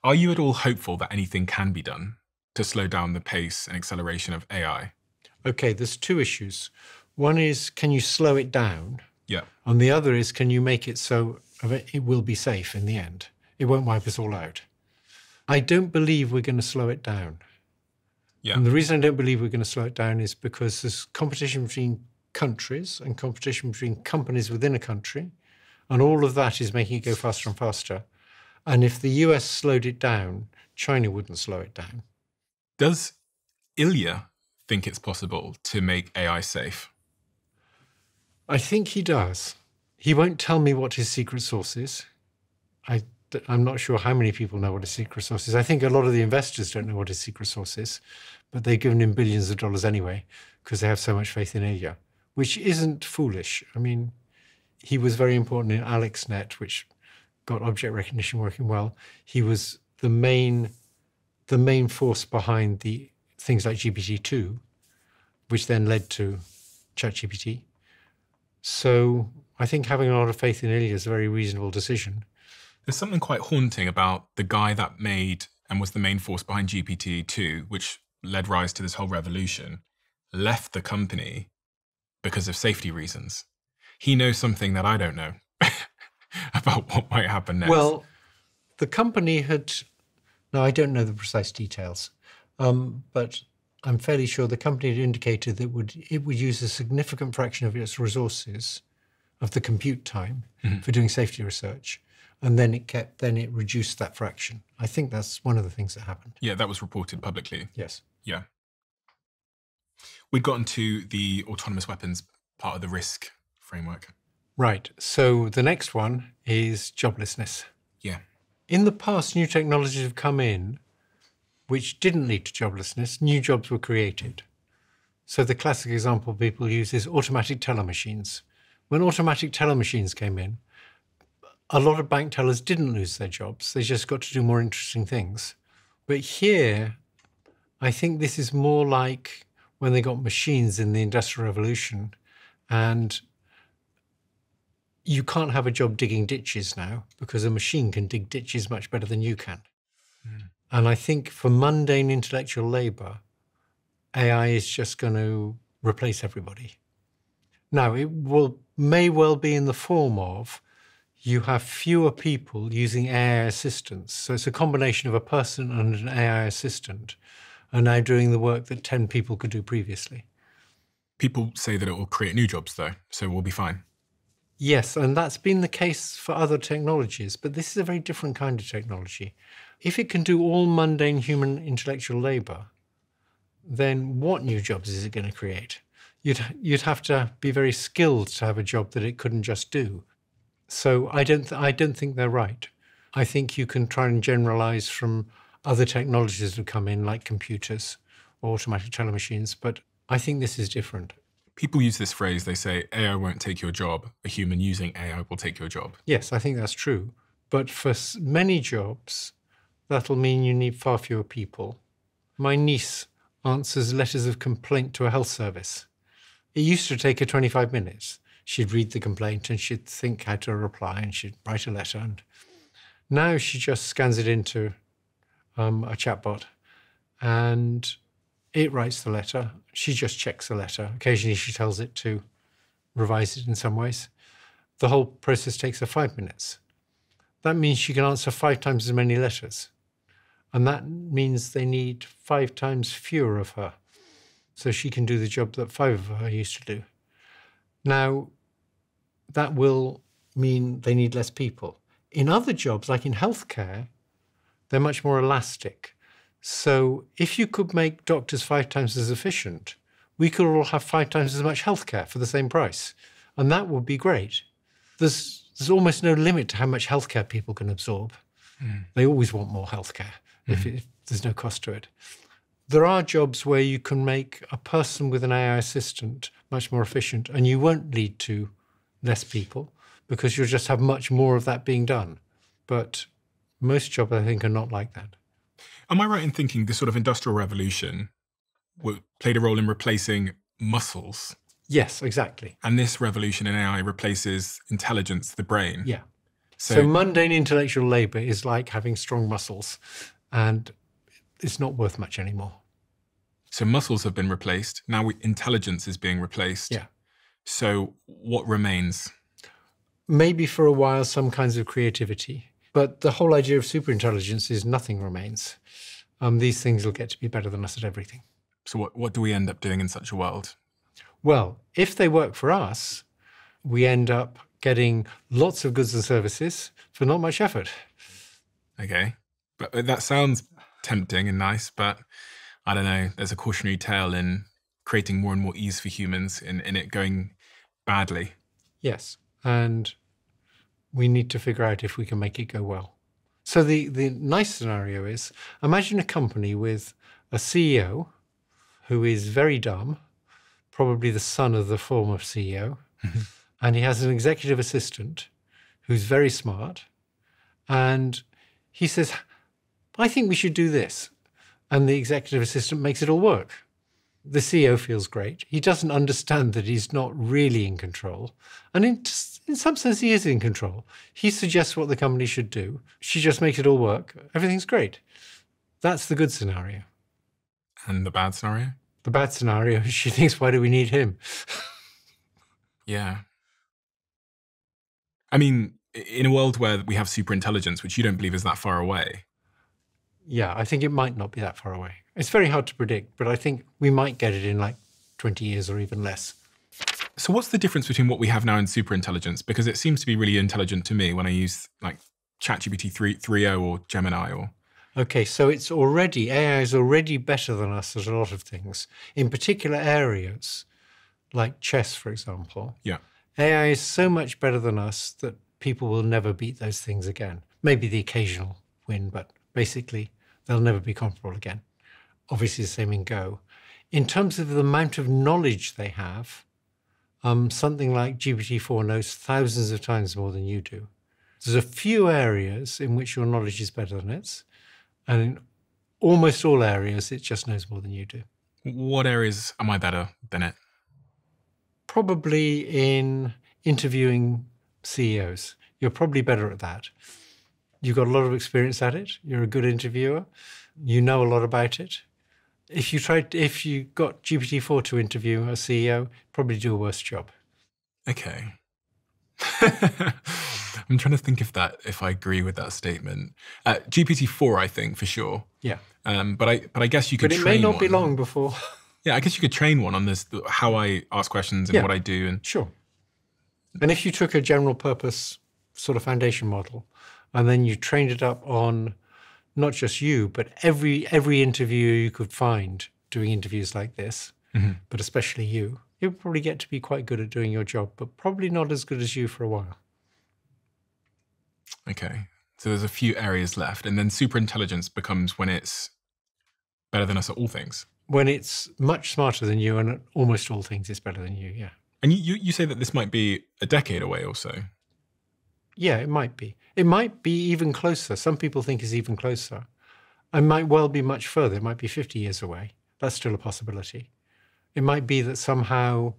Are you at all hopeful that anything can be done to slow down the pace and acceleration of AI? Okay, there's two issues. One is, can you slow it down? Yeah. And the other is, can you make it so it will be safe in the end? It won't wipe us all out. I don't believe we're going to slow it down. Yeah. And the reason I don't believe we're going to slow it down is because there's competition between countries and competition between companies within a country. And all of that is making it go faster and faster. And if the US slowed it down, China wouldn't slow it down. Does Ilya think it's possible to make AI safe? I think he does. He won't tell me what his secret sauce is. I'm not sure how many people know what his secret sauce is. I think a lot of the investors don't know what his secret sauce is, but they've given him billions of dollars anyway because they have so much faith in Ilya, which isn't foolish. I mean, he was very important in AlexNet, which got object recognition working well. He was the main force behind the things like GPT-2, which then led to ChatGPT. So I think having a lot of faith in Ilya is a very reasonable decision. There's something quite haunting about the guy that made and was the main force behind GPT-2, which led rise to this whole revolution, left the company because of safety reasons. He knows something that I don't know about what might happen next. Well, the company no, I don't know the precise details, but I'm fairly sure the company had indicated that it would use a significant fraction of its resources, of the compute time, for doing safety research. And then it reduced that fraction. I think that's one of the things that happened. Yeah, that was reported publicly. Yes. Yeah. We'd gotten to the autonomous weapons part of the risk framework. Right. So the next one is joblessness. Yeah. In the past, new technologies have come in which didn't lead to joblessness. New jobs were created. So the classic example people use is automatic teller machines. When automatic teller machines came in, a lot of bank tellers didn't lose their jobs. They just got to do more interesting things. But here, I think this is more like when they got machines in the Industrial Revolution, and you can't have a job digging ditches now because a machine can dig ditches much better than you can. And I think for mundane intellectual labor, AI is just going to replace everybody. Now, it may well be in the form of you have fewer people using AI assistants. So it's a combination of a person and an AI assistant are now doing the work that 10 people could do previously. People say that it will create new jobs, though, so we'll be fine. Yes, and that's been the case for other technologies, but this is a very different kind of technology. If it can do all mundane human intellectual labor, then what new jobs is it going to create? You'd have to be very skilled to have a job that it couldn't just do. So I don't think they're right. I think you can try and generalize from other technologies that have come in, like computers or automatic teller machines, but I think this is different. People use this phrase, they say, AI won't take your job. A human using AI will take your job. Yes, I think that's true. But for many jobs, that'll mean you need far fewer people. My niece answers letters of complaint to a health service. It used to take her 25 minutes. She'd read the complaint and she'd think how to reply and she'd write a letter. And now she just scans it into a chatbot and it writes the letter. She just checks the letter. Occasionally she tells it to revise it in some ways. The whole process takes her 5 minutes. That means she can answer 5 times as many letters. And that means they need 5 times fewer of her. So she can do the job that 5 of her used to do. Now, that will mean they need less people. In other jobs, like in healthcare, they're much more elastic. So if you could make doctors 5 times as efficient, we could all have 5 times as much healthcare for the same price. And that would be great. There's almost no limit to how much healthcare people can absorb. They always want more healthcare if there's no cost to it. There are jobs where you can make a person with an AI assistant much more efficient, and you won't lead to less people because you'll just have much more of that being done. But most jobs, I think, are not like that. Am I right in thinking this sort of industrial revolution played a role in replacing muscles? Yes, exactly. And this revolution in AI replaces intelligence, the brain? Yeah. So mundane intellectual labor is like having strong muscles, and it's not worth much anymore. So muscles have been replaced. Now intelligence is being replaced. Yeah. So what remains? Maybe for a while, some kinds of creativity. But the whole idea of superintelligence is nothing remains. These things will get to be better than us at everything. So what do we end up doing in such a world? Well, if they work for us, we end up getting lots of goods and services for not much effort. Okay. But that sounds tempting and nice, but I don't know. There's a cautionary tale in creating more and more ease for humans in it going badly. Yes. And we need to figure out if we can make it go well. So the nice scenario is, imagine a company with a CEO who is very dumb, probably the son of the former CEO, and he has an executive assistant who's very smart, and he says, I think we should do this. And the executive assistant makes it all work. The CEO feels great. He doesn't understand that he's not really in control. And in some sense, he is in control. He suggests what the company should do. She just makes it all work. Everything's great. That's the good scenario. And the bad scenario? The bad scenario is she thinks, why do we need him? Yeah. I mean, in a world where we have superintelligence, which you don't believe is that far away. Yeah, I think it might not be that far away. It's very hard to predict, but I think we might get it in like 20 years or even less. So what's the difference between what we have now and superintelligence? Because it seems to be really intelligent to me when I use like ChatGPT 3.0 or Gemini or... Okay, so AI is already better than us at a lot of things. In particular areas, like chess, for example. Yeah. AI is so much better than us that people will never beat those things again. Maybe the occasional win, but basically they'll never be comparable again. Obviously the same in Go. In terms of the amount of knowledge they have, something like GPT-4 knows thousands of times more than you do. There's a few areas in which your knowledge is better than its, and in almost all areas, it just knows more than you do. What areas am I better than it? Probably in interviewing CEOs. You're probably better at that. You've got a lot of experience at it. You're a good interviewer. You know a lot about it. If you got GPT-4 to interview a CEO, probably do a worse job. Okay. I'm trying to think if I agree with that statement. GPT-4, I think, for sure. Yeah. But I guess you could train one. But it may not be long before. Yeah, I guess you could train one on this, how I ask questions and what I do. And sure. And if you took a general purpose sort of foundation model and then you trained it up on not just you, but every interviewer you could find doing interviews like this, but especially you would probably get to be quite good at doing your job, but probably not as good as you for a while. Okay. So there's a few areas left. And then superintelligence becomes when it's better than us at all things. When it's much smarter than you and at almost all things it's better than you, yeah. And you say that this might be a decade away or so. Yeah, it might be. It might be even closer. Some people think it's even closer. It might well be much further. It might be 50 years away. That's still a possibility. It might be that somehow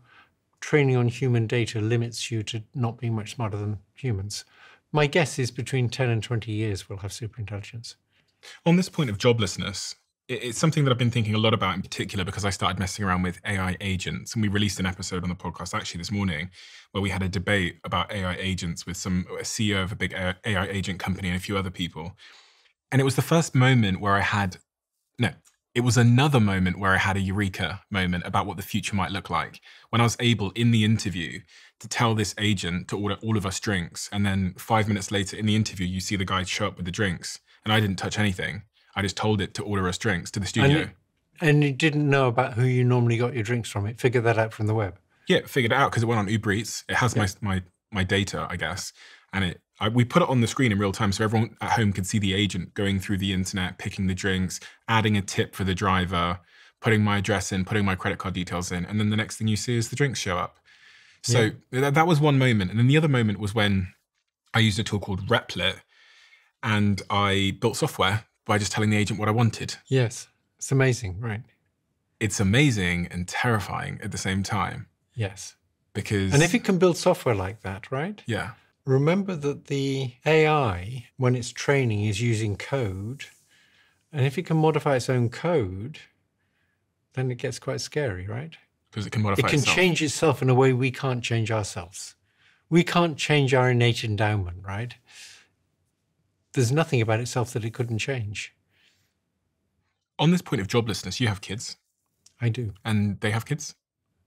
training on human data limits you to not being much smarter than humans. My guess is between 10 and 20 years we'll have superintelligence. On this point of joblessness, it's something that I've been thinking a lot about in particular because I started messing around with AI agents. And we released an episode on the podcast actually this morning where we had a debate about AI agents with a CEO of a big AI agent company and a few other people. And it was the first moment where it was another moment where I had a eureka moment about what the future might look like. When I was able in the interview to tell this agent to order all of us drinks. And then 5 minutes later in the interview, you see the guy show up with the drinks and I didn't touch anything. I just told it to order us drinks to the studio. And you didn't know about who you normally got your drinks from. It figured that out from the web. Yeah, figured it out because it went on Uber Eats. It has my data, I guess. And we put it on the screen in real time so everyone at home could see the agent going through the internet, picking the drinks, adding a tip for the driver, putting my address in, putting my credit card details in. And then the next thing you see is the drinks show up. So that was one moment. And then the other moment was when I used a tool called Replit and I built software by just telling the agent what I wanted. Yes, it's amazing, right? It's amazing and terrifying at the same time. Yes. Because... And if it can build software like that, right? Yeah. Remember that the AI, when it's training, is using code. And if it can modify its own code, then it gets quite scary, right? Because it can modify It can itself. change itself in a way we can't change ourselves. We can't change our innate endowment, right? There's nothing about itself that it couldn't change. On this point of joblessness, you have kids. I do. And they have kids?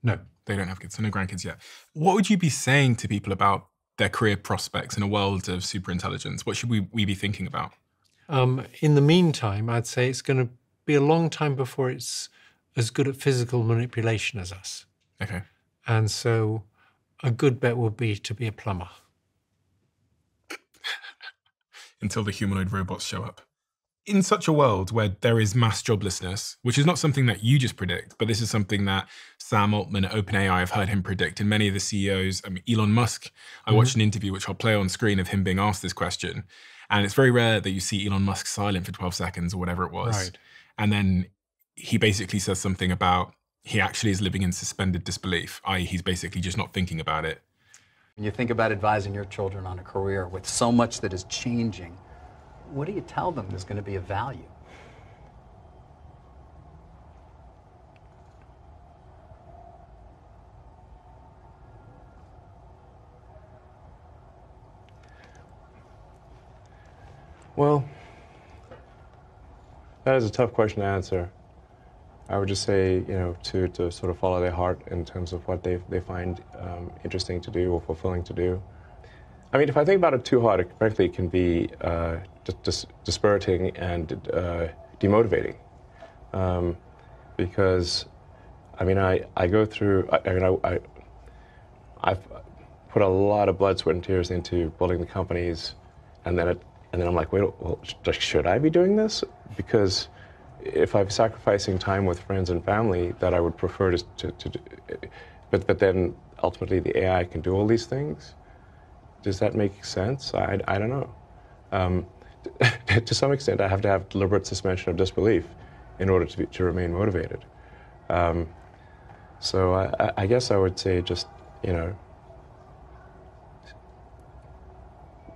No. They don't have kids, so no grandkids yet. What would you be saying to people about their career prospects in a world of superintelligence? What should we be thinking about? In the meantime, I'd say it's going to be a long time before it's as good at physical manipulation as us. Okay. And so a good bet would be to be a plumber. Until the humanoid robots show up. In such a world where there is mass joblessness, which is not something that you just predict, but this is something that Sam Altman at OpenAI, I've heard him predict, and many of the CEOs, I mean, Elon Musk, I watched an interview which I'll play on screen of him being asked this question. And it's very rare that you see Elon Musk silent for 12 seconds or whatever it was. Right. And then he basically says something about he actually is living in suspended disbelief, i.e. he's basically just not thinking about it. When you think about advising your children on a career with so much that is changing, what do you tell them is going to be of value? Well, that is a tough question to answer. I would just say, to sort of follow their heart in terms of what they find interesting to do or fulfilling to do. I mean, if I think about it too hard, frankly, it can be dispiriting and demotivating. Because, I mean, I go through, I've put a lot of blood, sweat, and tears into building the companies, and then I'm like, wait, well, should I be doing this? Because if I'm sacrificing time with friends and family that I would prefer to do, but then ultimately the AI can do all these things, does that make sense? I don't know. To some extent, I have to have deliberate suspension of disbelief in order to remain motivated. So I guess I would say just,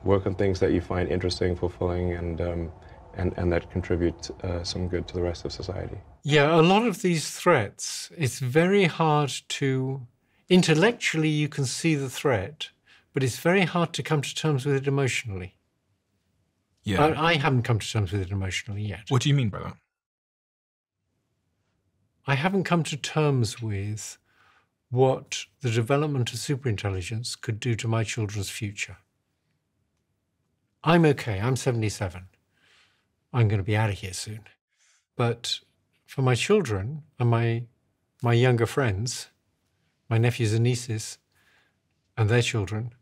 work on things that you find interesting, fulfilling, and that contribute some good to the rest of society. Yeah, a lot of these threats, it's very hard to, intellectually you can see the threat, but it's very hard to come to terms with it emotionally. Yeah. I haven't come to terms with it emotionally yet. What do you mean by that? I haven't come to terms with what the development of superintelligence could do to my children's future. I'm okay, I'm 77. I'm going to be out of here soon. But for my children and my younger friends, my nephews and nieces, and their children,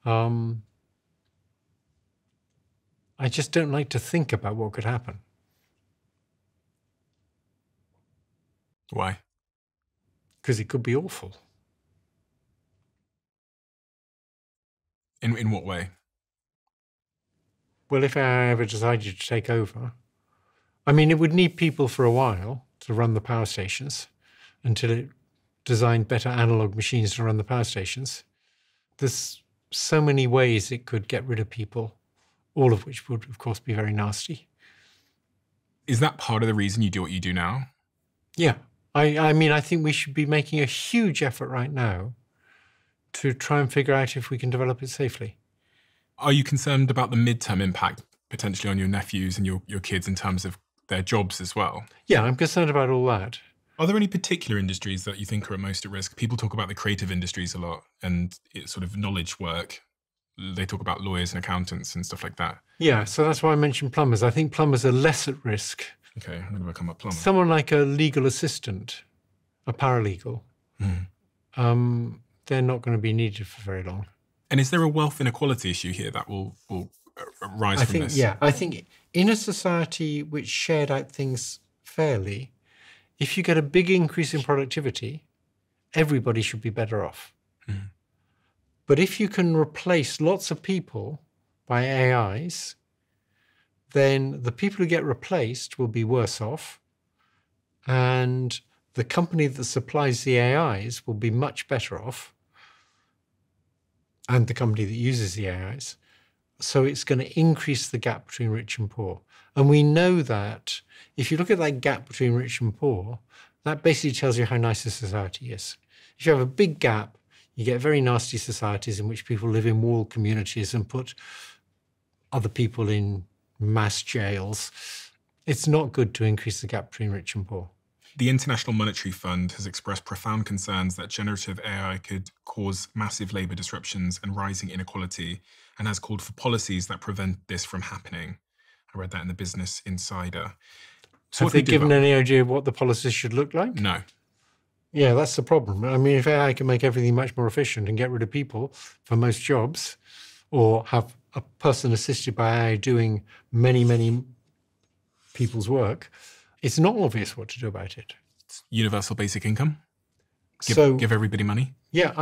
I just don't like to think about what could happen. Why? Because it could be awful. In what way? Well, if I ever decided to take over, I mean, it would need people for a while to run the power stations until it designed better analog machines to run the power stations. There's so many ways it could get rid of people, all of which would, of course, be very nasty. Is that part of the reason you do what you do now? Yeah. I mean, I think we should be making a huge effort right now to try and figure out if we can develop it safely. Are you concerned about the midterm impact potentially on your nephews and your kids in terms of their jobs as well? Yeah, I'm concerned about all that. Are there any particular industries that you think are most at risk? People talk about the creative industries a lot and it's sort of knowledge work. They talk about lawyers and accountants and stuff like that. Yeah, so that's why I mentioned plumbers. I think plumbers are less at risk. Okay, I'm going to become a plumber. Someone like a legal assistant, a paralegal, they're not going to be needed for very long. And is there a wealth inequality issue here that will rise from this? Yeah, I think in a society which shared out things fairly, if you get a big increase in productivity, everybody should be better off. But if you can replace lots of people by AIs, then the people who get replaced will be worse off, and the company that supplies the AIs will be much better off. and the company that uses the AIs. So it's going to increase the gap between rich and poor. And we know that if you look at that gap between rich and poor, that basically tells you how nice a society is. If you have a big gap, you get very nasty societies in which people live in walled communities and put other people in mass jails. It's not good to increase the gap between rich and poor. The International Monetary Fund has expressed profound concerns that generative AI could cause massive labour disruptions and rising inequality, and has called for policies that prevent this from happening. I read that in the Business Insider. So have they given any idea of what the policies should look like? No. Yeah, that's the problem. I mean, if AI can make everything much more efficient and get rid of people for most jobs, or have a person assisted by AI doing many, many people's work, it's not obvious what to do about it. Universal basic income? Give everybody money? Yeah,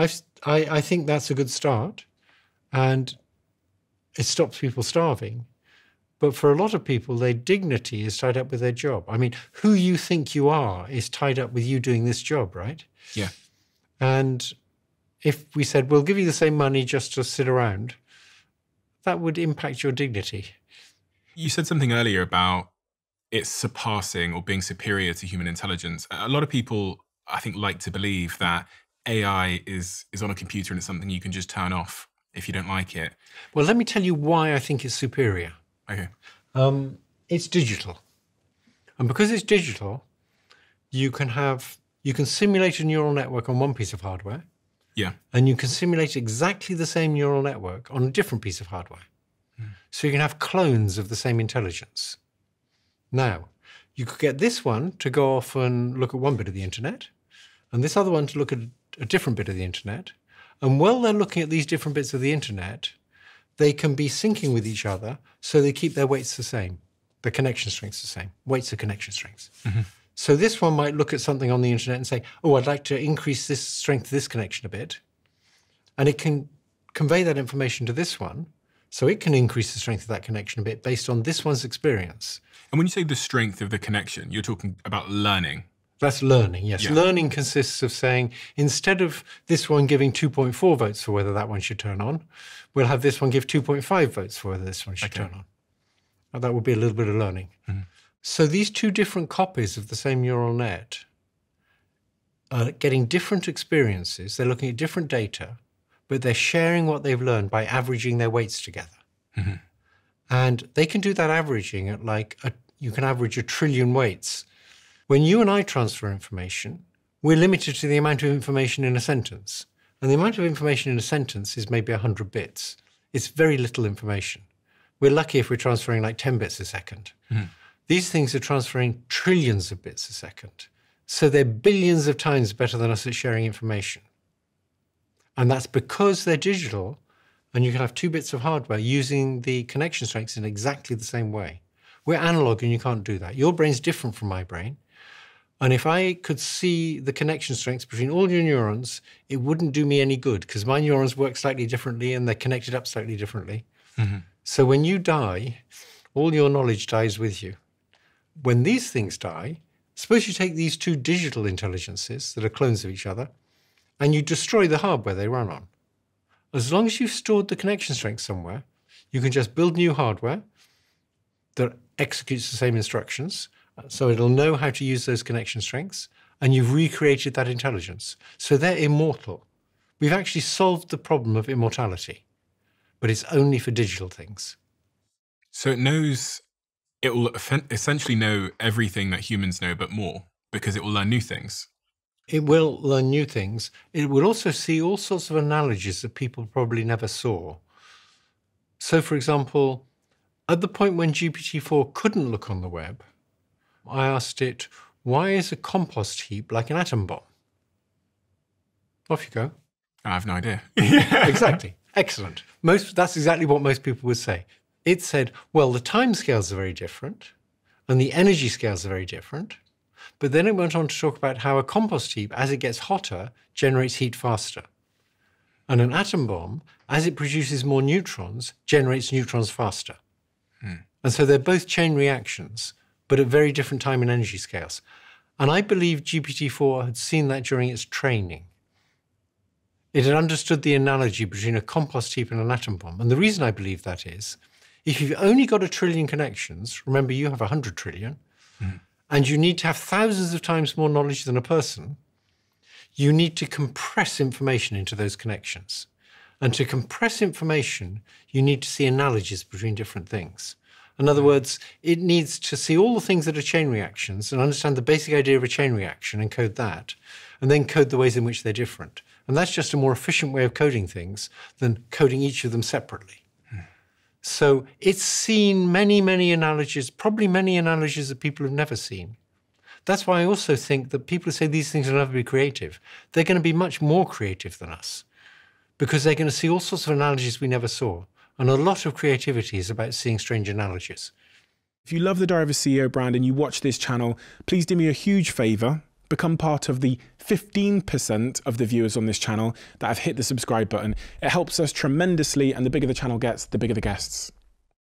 I think that's a good start. And it stops people starving. But for a lot of people, their dignity is tied up with their job. I mean, who you think you are is tied up with you doing this job, right? Yeah. And if we said, we'll give you the same money just to sit around, that would impact your dignity. You said something earlier about it's surpassing or being superior to human intelligence. A lot of people, I think, like to believe that AI is on a computer and it's something you can just turn off if you don't like it. Well, let me tell you why I think it's superior. Okay. It's digital. And because it's digital, you can simulate a neural network on one piece of hardware. Yeah. And you can simulate exactly the same neural network on a different piece of hardware. So you can have clones of the same intelligence. Now, you could get this one to go off and look at one bit of the internet, and this other one to look at a different bit of the internet. And while they're looking at these different bits of the internet, they can be syncing with each other, so they keep their weights the same. The connection strengths the same. Weights are connection strengths. Mm-hmm. So this one might look at something on the internet and say, oh, I'd like to increase this strength of this connection a bit. And it can convey that information to this one, so it can increase the strength of that connection a bit based on this one's experience. And when you say the strength of the connection, you're talking about learning. That's learning, yes. Yeah. Learning consists of saying, instead of this one giving 2.4 votes for whether that one should turn on, we'll have this one give 2.5 votes for whether this one should turn on. Now, that would be a little bit of learning. Mm-hmm. So these two different copies of the same neural net are getting different experiences. They're looking at different data, but they're sharing what they've learned by averaging their weights together. Mm-hmm. And they can do that averaging at you can average 1 trillion weights. When you and I transfer information, we're limited to the amount of information in a sentence. And the amount of information in a sentence is maybe 100 bits. It's very little information. We're lucky if we're transferring like 10 bits a second. Mm-hmm. These things are transferring trillions of bits a second. So they're billions of times better than us at sharing information. And that's because they're digital, and you can have 2 bits of hardware using the connection strengths in exactly the same way. We're analog and you can't do that. Your brain's different from my brain. And if I could see the connection strengths between all your neurons, it wouldn't do me any good because my neurons work slightly differently and they're connected up slightly differently. Mm-hmm. So when you die, all your knowledge dies with you. When these things die, suppose you take these 2 digital intelligences that are clones of each other and you destroy the hardware they run on. As long as you've stored the connection strength somewhere, you can just build new hardware that executes the same instructions, so it'll know how to use those connection strengths, and you've recreated that intelligence. So they're immortal. We've actually solved the problem of immortality, but it's only for digital things. So it will essentially know everything that humans know, but more, because it will learn new things. It will learn new things. It will also see all sorts of analogies that people probably never saw. So, for example, at the point when GPT-4 couldn't look on the web, I asked it, why is a compost heap like an atom bomb? Off you go. I have no idea. Exactly. Excellent. That's exactly what most people would say. It said, well, the time scales are very different and the energy scales are very different. But then it went on to talk about how a compost heap, as it gets hotter, generates heat faster. And an atom bomb, as it produces more neutrons, generates neutrons faster. And so they're both chain reactions, but at very different time and energy scales. And I believe GPT-4 had seen that during its training. It had understood the analogy between a compost heap and an atom bomb. And the reason I believe that is, if you've only got 1 trillion connections, remember you have 100 trillion, and you need to have thousands of times more knowledge than a person, you need to compress information into those connections. And to compress information, you need to see analogies between different things. In other words, it needs to see all the things that are chain reactions and understand the basic idea of a chain reaction and code that, and then code the ways in which they're different. And that's just a more efficient way of coding things than coding each of them separately. So it's seen many, many analogies, probably many analogies that people have never seen. That's why I also think that people who say these things will never be creative, they're going to be much more creative than us, because they're going to see all sorts of analogies we never saw. And a lot of creativity is about seeing strange analogies. If you love the Diary of a CEO brand and you watch this channel, please do me a huge favor. Become part of the 15% of the viewers on this channel that have hit the subscribe button. It helps us tremendously, and the bigger the channel gets, the bigger the guests.